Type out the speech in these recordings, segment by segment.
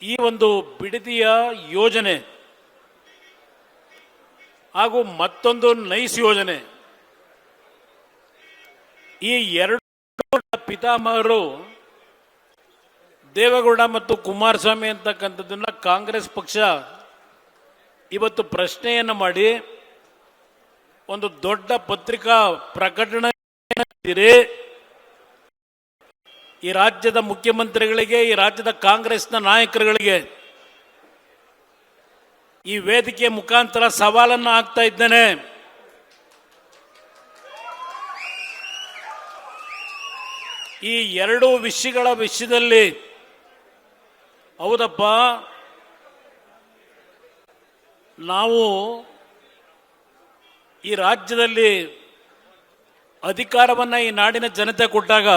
ಈ ಒಂದು ಬಿಡದಿಯ ಯೋಜನೆ ಹಾಗೂ ಮತ್ತೊಂದು ನೈಸ್ ಯೋಜನೆ, ಈ ಎರಡು ಪಿತಾಮಹರು ದೇವೇಗೌಡ ಮತ್ತು ಕುಮಾರಸ್ವಾಮಿ ಅಂತಕ್ಕಂಥದ್ದನ್ನ ಕಾಂಗ್ರೆಸ್ ಪಕ್ಷ ಇವತ್ತು ಪ್ರಶ್ನೆಯನ್ನು ಮಾಡಿ ಒಂದು ದೊಡ್ಡ ಪತ್ರಿಕಾ ಪ್ರಕಟಣೆ ಈ ರಾಜ್ಯದ ಮುಖ್ಯಮಂತ್ರಿಗಳಿಗೆ, ಈ ರಾಜ್ಯದ ಕಾಂಗ್ರೆಸ್ನ ನಾಯಕರುಗಳಿಗೆ ಈ ವೇದಿಕೆ ಮುಖಾಂತರ ಸವಾಲನ್ನು ಹಾಕ್ತಾ ಇದ್ದೇನೆ. ಈ ಎರಡು ವಿಷಯಗಳ ವಿಷಯದಲ್ಲಿ ಹೌದಪ್ಪ, ನಾವು ಈ ರಾಜ್ಯದಲ್ಲಿ ಅಧಿಕಾರವನ್ನು ಈ ನಾಡಿನ ಜನತೆ ಕೊಟ್ಟಾಗ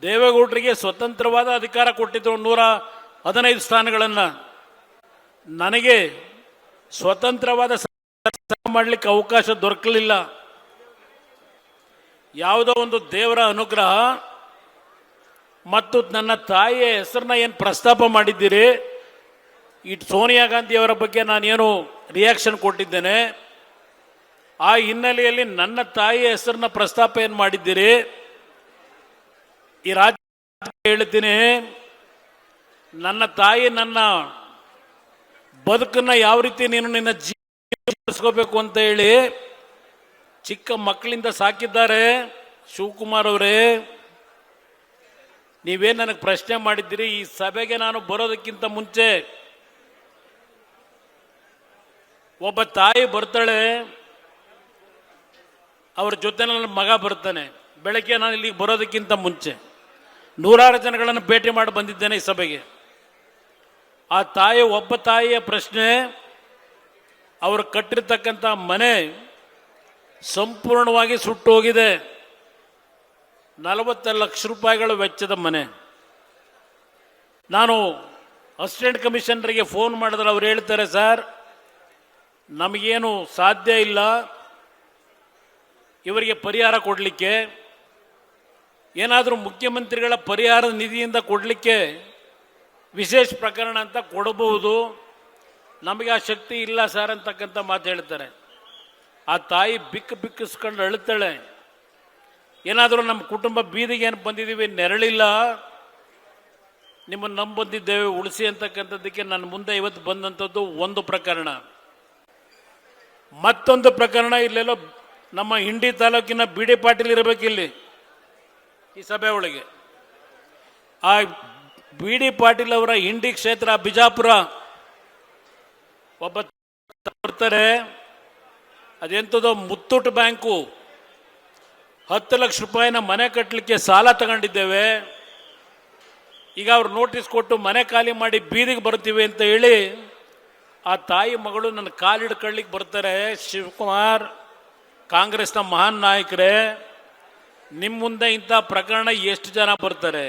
ದೇವೇಗೌಡರಿಗೆ ಸ್ವತಂತ್ರವಾದ ಅಧಿಕಾರ ಕೊಟ್ಟಿದ್ರು 115 ಸ್ಥಾನಗಳನ್ನು. ನನಗೆ ಸ್ವತಂತ್ರವಾದ ಮಾಡಲಿಕ್ಕೆ ಅವಕಾಶ ದೊರಕಲಿಲ್ಲ. ಯಾವುದೋ ಒಂದು ದೇವರ ಅನುಗ್ರಹ ಮತ್ತು ನನ್ನ ತಾಯಿಯ ಹೆಸರನ್ನ ಏನು ಪ್ರಸ್ತಾಪ ಮಾಡಿದ್ದೀರಿ, ಈ ಸೋನಿಯಾ ಗಾಂಧಿ ಅವರ ಬಗ್ಗೆ ನಾನೇನು ರಿಯಾಕ್ಷನ್ ಕೊಟ್ಟಿದ್ದೇನೆ, ಆ ಹಿನ್ನೆಲೆಯಲ್ಲಿ ನನ್ನ ತಾಯಿಯ ಹೆಸರನ್ನ ಪ್ರಸ್ತಾಪ ಏನು ಮಾಡಿದ್ದೀರಿ, ಈ ರಾಜ್ಯ ಹೇಳ್ತೀನಿ, ನನ್ನ ತಾಯಿ ನನ್ನ ಬದುಕನ್ನ ಯಾವ ರೀತಿ ನೀನು ನಿನ್ನ ಜೀವಿಸ್ಕೋಬೇಕು ಅಂತ ಹೇಳಿ ಚಿಕ್ಕ ಮಕ್ಕಳಿಂದ ಸಾಕಿದ್ದಾರೆ. ಶಿವಕುಮಾರ್ ಅವರೇ, ನೀವೇನು ನನಗೆ ಪ್ರಶ್ನೆ ಮಾಡಿದ್ದೀರಿ, ಈ ಸಭೆಗೆ ನಾನು ಬರೋದಕ್ಕಿಂತ ಮುಂಚೆ ಒಬ್ಬ ತಾಯಿ ಬರ್ತಾಳೆ, ಅವ್ರ ಜೊತೆ ನನ್ನ ಮಗ ಬರ್ತಾನೆ. ಬೆಳಗ್ಗೆ ನಾನು ಇಲ್ಲಿಗೆ ಬರೋದಕ್ಕಿಂತ ಮುಂಚೆ 100 ಜನಗಳನ್ನು ಭೇಟಿ ಮಾಡಿ ಬಂದಿದ್ದೇನೆ ಈ ಸಭೆಗೆ. ಆ ಒಬ್ಬ ತಾಯಿಯ ಪ್ರಶ್ನೆ, ಅವರು ಕಟ್ಟಿರ್ತಕ್ಕಂಥ ಮನೆ ಸಂಪೂರ್ಣವಾಗಿ ಸುಟ್ಟು ಹೋಗಿದೆ. 40 ಲಕ್ಷ ರೂಪಾಯಿಗಳ ವೆಚ್ಚದ ಮನೆ. ನಾನು ಅಸಿಸ್ಟೆಂಟ್ ಕಮಿಷನರಿಗೆ ಫೋನ್ ಮಾಡಿದ್ರೆ ಅವ್ರು ಹೇಳ್ತಾರೆ, ಸರ್ ನಮಗೇನು ಸಾಧ್ಯ ಇಲ್ಲ ಇವರಿಗೆ ಪರಿಹಾರ ಕೊಡಲಿಕ್ಕೆ, ಏನಾದರೂ ಮುಖ್ಯಮಂತ್ರಿಗಳ ಪರಿಹಾರದ ನಿಧಿಯಿಂದ ಕೊಡಲಿಕ್ಕೆ ವಿಶೇಷ ಪ್ರಕರಣ ಅಂತ ಕೊಡಬಹುದು, ನಮಗೆ ಆ ಶಕ್ತಿ ಇಲ್ಲ ಸರ್ ಅಂತಕ್ಕಂಥ ಮಾತು ಹೇಳ್ತಾರೆ. ಆ ತಾಯಿ ಬಿಕ್ಕಿಸ್ಕೊಂಡು ಅಳುತ್ತಾಳೆ. ಏನಾದರೂ ನಮ್ಮ ಕುಟುಂಬ ಬೀದಿಗೆ ಏನು ಬಂದಿದ್ದೀವಿ, ನೆರಳಿಲ್ಲ, ನಿಮ್ಮನ್ನು ಬಂದಿದ್ದೇವೆ ಉಳಿಸಿ ಅಂತಕ್ಕಂಥದ್ದಕ್ಕೆ ನನ್ನ ಮುಂದೆ ಇವತ್ತು ಬಂದಂಥದ್ದು ಒಂದು ಪ್ರಕರಣ. ಮತ್ತೊಂದು ಪ್ರಕರಣ ಇಲ್ಲೆಲ್ಲೋ ನಮ್ಮ ಇಂಡಿ ತಾಲೂಕಿನ ಬಿ ಡಿ ಪಾಟೀಲ್ ಇರಬೇಕಿಲ್ಲಿ ಈ ಸಭೆ ಒಳಗೆ. ಆ ಬಿ ಡಿ ಪಾಟೀಲ್ ಅವರ ಇಂಡಿ ಕ್ಷೇತ್ರ ಬಿಜಾಪುರ ಒಬ್ಬ ಬರ್ತಾರೆ, ಅದೆಂಥದೋ ಮುತ್ತೂಟ್ ಬ್ಯಾಂಕು 10 ಲಕ್ಷ ರೂಪಾಯಿನ ಮನೆ ಕಟ್ಟಲಿಕ್ಕೆ ಸಾಲ ತಗೊಂಡಿದ್ದೇವೆ, ಈಗ ಅವ್ರು ನೋಟಿಸ್ ಕೊಟ್ಟು ಮನೆ ಖಾಲಿ ಮಾಡಿ ಬೀದಿಗೆ ಬರ್ತೀವಿ ಅಂತ ಹೇಳಿ ಆ ತಾಯಿ ಮಗಳು ನನ್ನ ಕಾಲಿಡ್ಕೊಳ್ಳಿಕ್ಕೆ ಬರ್ತಾರೆ. ಶಿವಕುಮಾರ್, ಕಾಂಗ್ರೆಸ್ನ ಮಹಾನ್ ನಾಯಕರೇ, ನಿಮ್ಮ ಮುಂದೆ ಇಂಥ ಪ್ರಕರಣ ಎಷ್ಟು ಜನ ಬರ್ತಾರೆ?